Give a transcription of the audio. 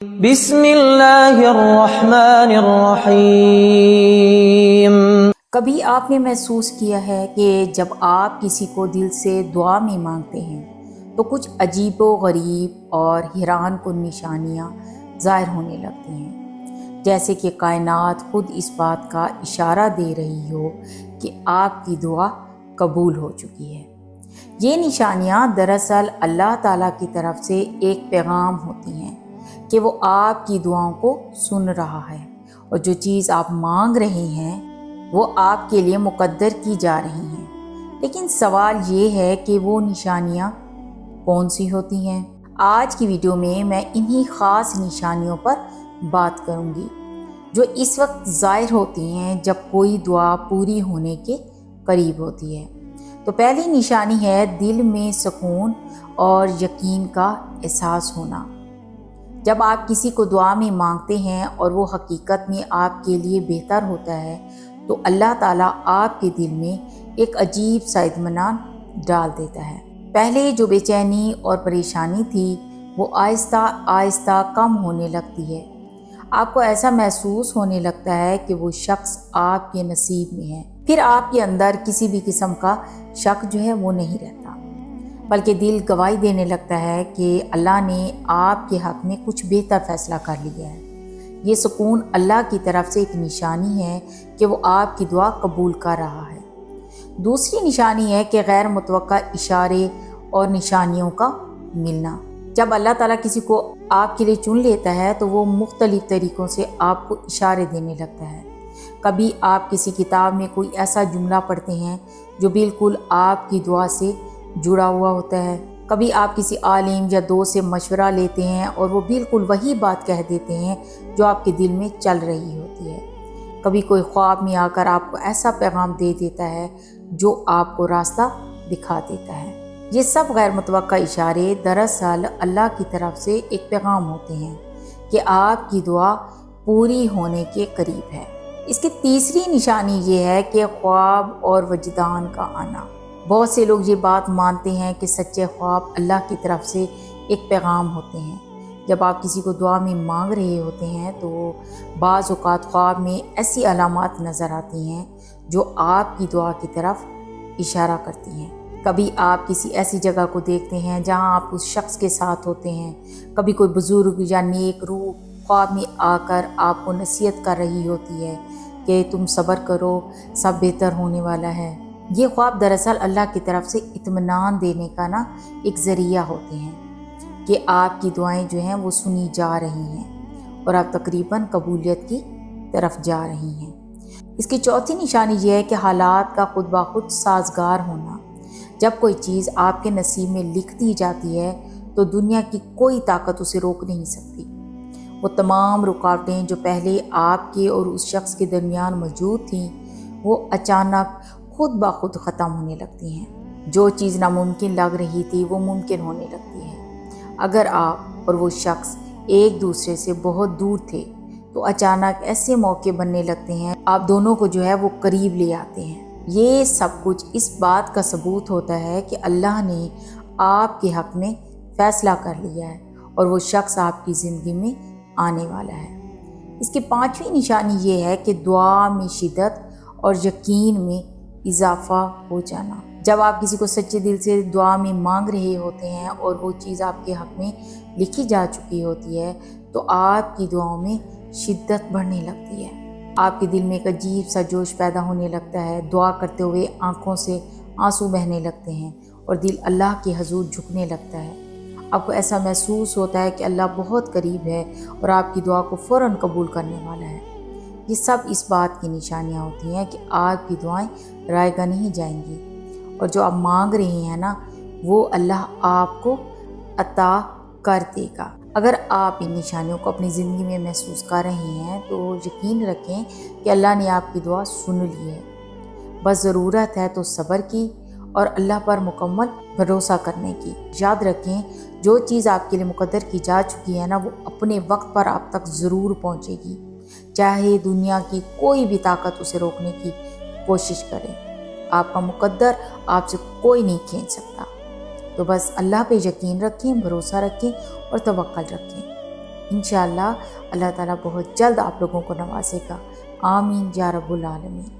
بسم اللہ الرحمن الرحیم۔ کبھی آپ نے محسوس کیا ہے کہ جب آپ کسی کو دل سے دعا میں مانگتے ہیں تو کچھ عجیب و غریب اور حیران کن نشانیاں ظاہر ہونے لگتی ہیں، جیسے کہ کائنات خود اس بات کا اشارہ دے رہی ہو کہ آپ کی دعا قبول ہو چکی ہے۔ یہ نشانیاں دراصل اللہ تعالیٰ کی طرف سے ایک پیغام ہوتی ہیں کہ وہ آپ کی دعاؤں کو سن رہا ہے، اور جو چیز آپ مانگ رہے ہیں وہ آپ کے لیے مقدر کی جا رہی ہیں۔ لیکن سوال یہ ہے کہ وہ نشانیاں کون سی ہوتی ہیں؟ آج کی ویڈیو میں میں انہی خاص نشانیوں پر بات کروں گی جو اس وقت ظاہر ہوتی ہیں جب کوئی دعا پوری ہونے کے قریب ہوتی ہے۔ تو پہلی نشانی ہے دل میں سکون اور یقین کا احساس ہونا۔ جب آپ کسی کو دعا میں مانگتے ہیں اور وہ حقیقت میں آپ کے لیے بہتر ہوتا ہے تو اللہ تعالیٰ آپ کے دل میں ایک عجیب سا اطمینان ڈال دیتا ہے۔ پہلے جو بے چینی اور پریشانی تھی وہ آہستہ آہستہ کم ہونے لگتی ہے۔ آپ کو ایسا محسوس ہونے لگتا ہے کہ وہ شخص آپ کے نصیب میں ہے۔ پھر آپ کے اندر کسی بھی قسم کا شک جو ہے وہ نہیں رہتا، بلکہ دل گواہی دینے لگتا ہے کہ اللہ نے آپ کے حق میں کچھ بہتر فیصلہ کر لیا ہے۔ یہ سکون اللہ کی طرف سے ایک نشانی ہے کہ وہ آپ کی دعا قبول کر رہا ہے۔ دوسری نشانی ہے کہ غیر متوقع اشارے اور نشانیوں کا ملنا۔ جب اللہ تعالیٰ کسی کو آپ کے لیے چن لیتا ہے تو وہ مختلف طریقوں سے آپ کو اشارے دینے لگتا ہے۔ کبھی آپ کسی کتاب میں کوئی ایسا جملہ پڑھتے ہیں جو بالکل آپ کی دعا سے جڑا ہوا ہوتا ہے۔ کبھی آپ کسی عالم یا دوست سے مشورہ لیتے ہیں اور وہ بالکل وہی بات کہہ دیتے ہیں جو آپ کے دل میں چل رہی ہوتی ہے۔ کبھی کوئی خواب میں آ کر آپ کو ایسا پیغام دے دیتا ہے جو آپ کو راستہ دکھا دیتا ہے۔ یہ سب غیر متوقع اشارے دراصل اللہ کی طرف سے ایک پیغام ہوتے ہیں کہ آپ کی دعا پوری ہونے کے قریب ہے۔ اس کی تیسری نشانی یہ ہے کہ خواب اور وجدان کا آنا۔ بہت سے لوگ یہ بات مانتے ہیں کہ سچے خواب اللہ کی طرف سے ایک پیغام ہوتے ہیں۔ جب آپ کسی کو دعا میں مانگ رہے ہوتے ہیں تو بعض اوقات خواب میں ایسی علامات نظر آتی ہیں جو آپ کی دعا کی طرف اشارہ کرتی ہیں۔ کبھی آپ کسی ایسی جگہ کو دیکھتے ہیں جہاں آپ اس شخص کے ساتھ ہوتے ہیں۔ کبھی کوئی بزرگ یا نیک روح خواب میں آ کر آپ کو نصیحت کر رہی ہوتی ہے کہ تم صبر کرو، سب بہتر ہونے والا ہے۔ یہ خواب دراصل اللہ کی طرف سے اطمینان دینے کا ایک ذریعہ ہوتے ہیں کہ آپ کی دعائیں جو ہیں وہ سنی جا رہی ہیں اور آپ تقریباً قبولیت کی طرف جا رہی ہیں۔ اس کی چوتھی نشانی یہ ہے کہ حالات کا خود بخود سازگار ہونا۔ جب کوئی چیز آپ کے نصیب میں لکھ دی جاتی ہے تو دنیا کی کوئی طاقت اسے روک نہیں سکتی۔ وہ تمام رکاوٹیں جو پہلے آپ کے اور اس شخص کے درمیان موجود تھیں وہ اچانک خود بخود ختم ہونے لگتی ہیں۔ جو چیز ناممکن لگ رہی تھی وہ ممکن ہونے لگتی ہے۔ اگر آپ اور وہ شخص ایک دوسرے سے بہت دور تھے تو اچانک ایسے موقع بننے لگتے ہیں آپ دونوں کو جو ہے وہ قریب لے آتے ہیں۔ یہ سب کچھ اس بات کا ثبوت ہوتا ہے کہ اللہ نے آپ کے حق میں فیصلہ کر لیا ہے اور وہ شخص آپ کی زندگی میں آنے والا ہے۔ اس کی پانچویں نشانی یہ ہے کہ دعا میں شدت اور یقین میں اضافہ ہو جانا۔ جب آپ کسی کو سچے دل سے دعا میں مانگ رہے ہوتے ہیں اور وہ چیز آپ کے حق میں لکھی جا چکی ہوتی ہے تو آپ کی دعاؤں میں شدت بڑھنے لگتی ہے۔ آپ کے دل میں ایک عجیب سا جوش پیدا ہونے لگتا ہے۔ دعا کرتے ہوئے آنکھوں سے آنسو بہنے لگتے ہیں اور دل اللہ کے حضور جھکنے لگتا ہے۔ آپ کو ایسا محسوس ہوتا ہے کہ اللہ بہت قریب ہے اور آپ کی دعا کو فوراً قبول کرنے والا ہے۔ یہ سب اس بات کی نشانیاں ہوتی ہیں کہ آپ کی دعائیں رائے گاہ نہیں جائیں گی اور جو آپ مانگ رہے ہیں وہ اللہ آپ کو عطا کر دے گا۔ اگر آپ ان نشانیوں کو اپنی زندگی میں محسوس کر رہے ہیں تو یقین رکھیں کہ اللہ نے آپ کی دعا سن لی ہے۔ بس ضرورت ہے تو صبر کی اور اللہ پر مکمل بھروسہ کرنے کی۔ یاد رکھیں جو چیز آپ کے لیے مقدر کی جا چکی ہے وہ اپنے وقت پر آپ تک ضرور پہنچے گی، چاہے دنیا کی کوئی بھی طاقت اسے روکنے کی کوشش کرے۔ آپ کا مقدر آپ سے کوئی نہیں کھینچ سکتا۔ تو بس اللہ پہ یقین رکھیں، بھروسہ رکھیں اور توکل رکھیں۔ انشاءاللہ اللہ تعالیٰ بہت جلد آپ لوگوں کو نوازے گا۔ آمین یا رب العالمین۔